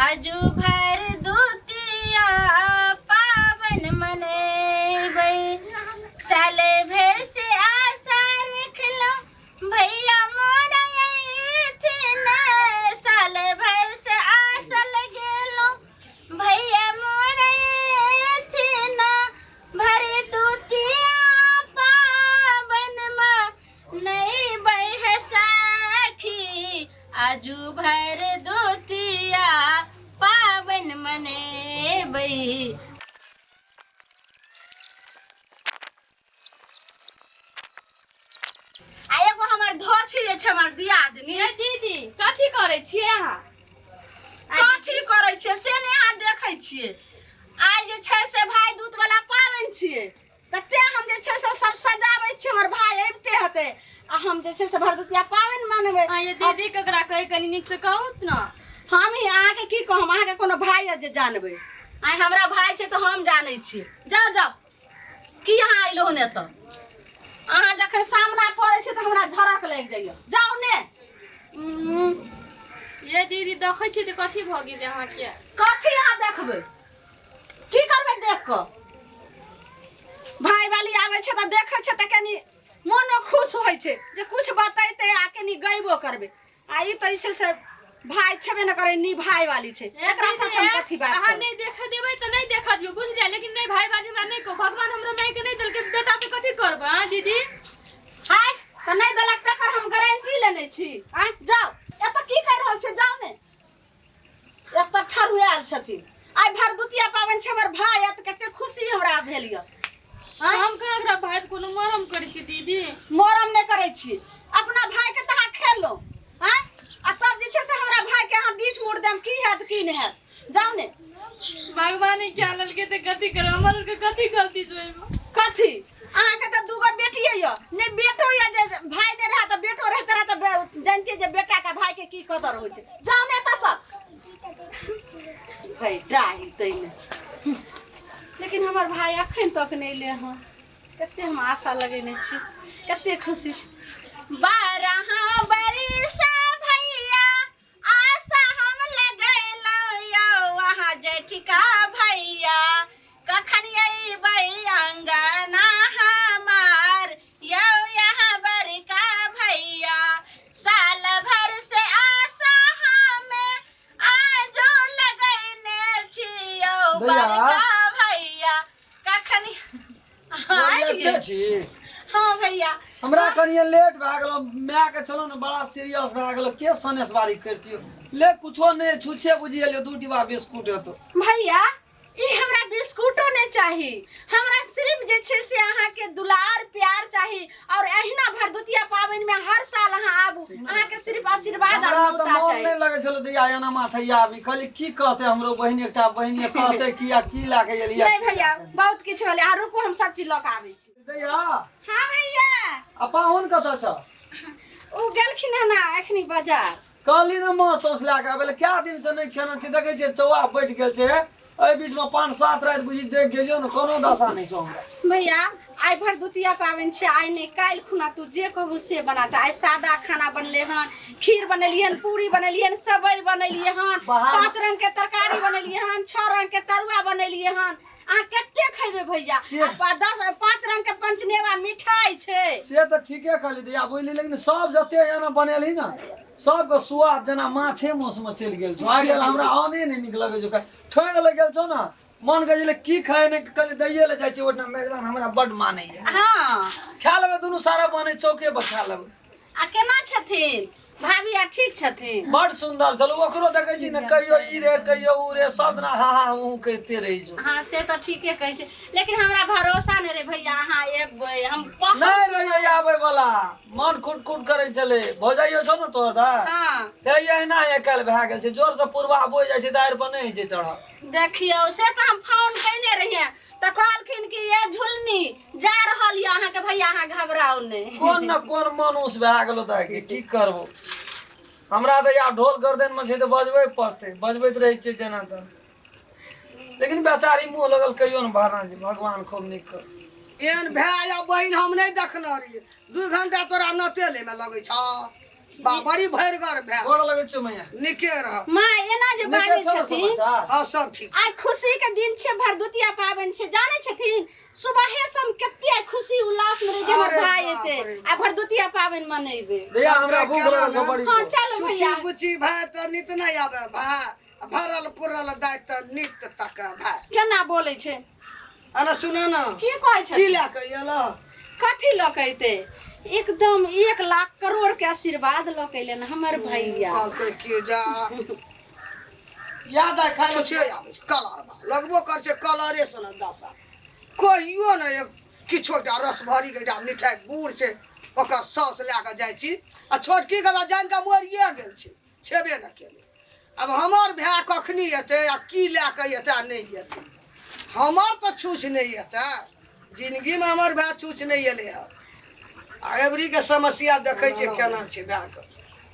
आजू भर दुतिया पावन मनेबै साल भर से आशा रख लो भैया मोरा अइथिन साल भर से आशा लगेलो भैया मोरा अइथिन भर दुतिया पावन मनेबै है सखी आजू भर दुतिया पावन मनेबै। एगो हमर धोछी जे छै हमर दियादनी दीदी कथी करे छियै अहाँ? कथी करे छियै से ने अहाँ देखै छियै। आइ जे छै से भाई दूत वाला पावन छियै तते हम जे छै से सब सजाबै छियै हमर भाई अबिते हते आ हम जे छै से भरदुतिया पावन मानबै। ये दीदी ककरा कहि कनी नीक से कहू न। हम ही अहाँ के की कहम अहाँ के कोनो भाई जे जानबै। आइ हमरा भाई छै तो हम जानै छियै। जाओ जाओ की अहाँ आइलो ने त अहाँ जखन सामना पड़े छै त हमरा झड़क लागि जाइए। जाओ ने ये दीदी देखै छी त कथी भ गेल अहाँ के? कथी अहाँ देखबै की करबै देख क भाई वाली आबै छै त देखै छै त कनी मोनो खुश होइ छै जे कुछ बतैते आ कनी गइबो करबै। आ ई त छै से भाई छबे न करे नी भाई वाली छै एकरा साथ हम कथी बात अहाँ नहीं देखा देबै त नहीं देखा दियो बुझलियै लेकिन नहीं भाई वाली हमरा नहीं को भगवान हमरा नहीं के नहीं देल के बेटा पे कथी करब हां दीदी? हाय त नहीं देलक तकर हम गारंटी लेने छी। आ जाओ एत की कर रहल छै जाओ ने एत ठरुआल छथिन। आइ भरदुतिया पावन छै हमर भाई एत कते खुशी हमरा भेल य। हम ककरा भाई कोनो मरम करै छी दीदी? मरम नहीं करै छी अपना भाई के तहा खेलो हैं आ तब जे छै से हमरा भाई के अहाँ डीठ मुड़ देम की हैत की नहीं हैत। जाओ ने भगवान क्या लल के त कथी कर हमर के कथी गलती छै कथी अहाँ के त दूगो बेटिए य ने बेटो य जे भाई ने रहा त बेटो रहत रहा त जानते जे बेटा का भाई के की कदर होय छै। जाओ ने त सब भाई डाही तैने लेकिन हमर भाई अखन तक नहीं ले हँ कते हम आशा लगेने छी कते खुशी छी। 12 बरिस भैया आशा हम लगेलो यो वहाँ जेठिका भैया कखन अइबै अंगना हमार यो यहाँ बड़का भैया साल भर से आशा हमें आजो लगैने छी यो बड़का भैया कखन हाँ भैया हमरा कनिए लेट भए गेलो माय के चलो ने बड़ा सीरियस भए गेलो के सनेसबारी करतियो ले कुछो नहीं छुछे बुझी लियो 2 डिब्बा बिस्कुट हेतो। भैया ई हमरा बिस्कुटो नहीं चाही हमरा सिर्फ जे छै से अहाँ के दुलार प्यार चाही और एहिना भरदुतिया पावन में हर साल अहाँ आबू अहाँ के सिर्फ आशीर्वाद और हमरा ममता तो मन चाही। नहीं लगे छलो दैया एना माथैया आबी खाली की कहते हमरो बहिन एकटा बहिन कहते किया की लागे एलिया नहीं भैया बहुत किछ होले आ रुको हम सब चीज ल के आबै छी। दैया हां भैया अपा हुन कत छ ओ गेलखिन है ना एखनी बाजार कहली न मस्त ओस लागे बेले क्या दिन से नहीं खाना छी देखे छी चौआ बैठ गेल छै ए बीच में 5-7 रात बुझी जे गेलियो न कोनो दशा नहीं छ हमरा। भैया आइ भरदुतिया पावन छै आइ नहीं काल खुना तू जे कहू से बनाता। आइ सादा खाना बनले हन खीर बनलिए हन पूरी बनलिए हन सबई बनलिए हन 5 रंग के तरकारी बनलिए हन 6 रंग के तरुआ बनलिए हन। आ कते खइबे भैया आ 5 रंग के पंचनेवा मिठाई छै से त ठीके कहली दैया बोली लेकिन सब जते एना बनेली न सब के स्वाद जना माछे मांस में चल गेल छ आ गेल हमरा आने नहीं निक लगे जो ठंड लग गेल छ न मन के जे की खाए ने कल दैये ले जाय छै ओना मेजबान हमरा बड माने है। हां खा लेबे दुनु सारा बने चौके पर खा लेबे। आ केना छथिन भाभी आ ठीक छथिन? बड़ सुंदर चलो ओकरो देखे छी न कहियो ई रे कहियो उ रे सब ना हा हा ऊ कहते रही जो। हां से त ठीके कहै छै लेकिन हमरा भरोसा नहीं रे भैया अहाँ एबै हम नहीं रहिए आबे वाला मन खुट करे चले भौजाइयो छ न तोर दा हां हे ये ना ये कल भए गेल छै जोर से पूर्वा बोइ जाय छै दायर पर नहीं छै चढ़ देखियो से त हम फोन कइने रहिए त कहलखिन कि ये झुलनी जा रहल य अहाँ के भैया अहाँ घबराओ नहीं। कोन न कोन मनुष भए गेलो दा के की करबो हमरा त या ढोल गर्दन में छै त बजबै पड़ते बजबैत रहे छै जेना त लेकिन बेचारी मुंह लगल कहियो न भरना जी भगवान खूब निक कर एहन भाई या बहिन हम नहीं देखने रहिए 2 घंटा तोरा नटेले में लगे छ बा बड़ी भरगर भै गोड़ लगे छ मैया निके रह माँ एना जे बाजै छथिन हां सब ठीक आइ खुशी के दिन छै भरदुतिया पाबनि छै जानै छथिन सुबहे से हम कते खुशी उल्लास में रह जे हमर अरे भाई बाप एते रे आ भरदुतिया पाबनि मनेबे दैया हमरा भूख लगल छ बड़ी हां चल चुची भैया बुची भाई त नित नहीं आवे भाई भरल पुरल दाय त नित तक भाई केना बोलै छै अना सुना ना की कहै की छै ला के एला कथी लऽ के अइते एकदम 1 लाख करोड़ के आशीर्वाद लऽ के एलन हमर भैया कल के की जा याद आइ खाए छुछे आवे कलर बा लगबो कर से कलरे सन दासा कहियो ना एक किछो टा रस भरी के टा मिठाई बूढ़ से ओकर सौस ला के जाय छी आ छोटकी गला जान के मोरिए गेल छी छेबे न केले अब हमर भाय कखनी एते आ की ला के एता नहीं एते हमर तो छूछ नहीं एता जिंदगी में हमर भाय छूछ नहीं एले है आ एवरी के समस्या देखै छै केना छै भाय के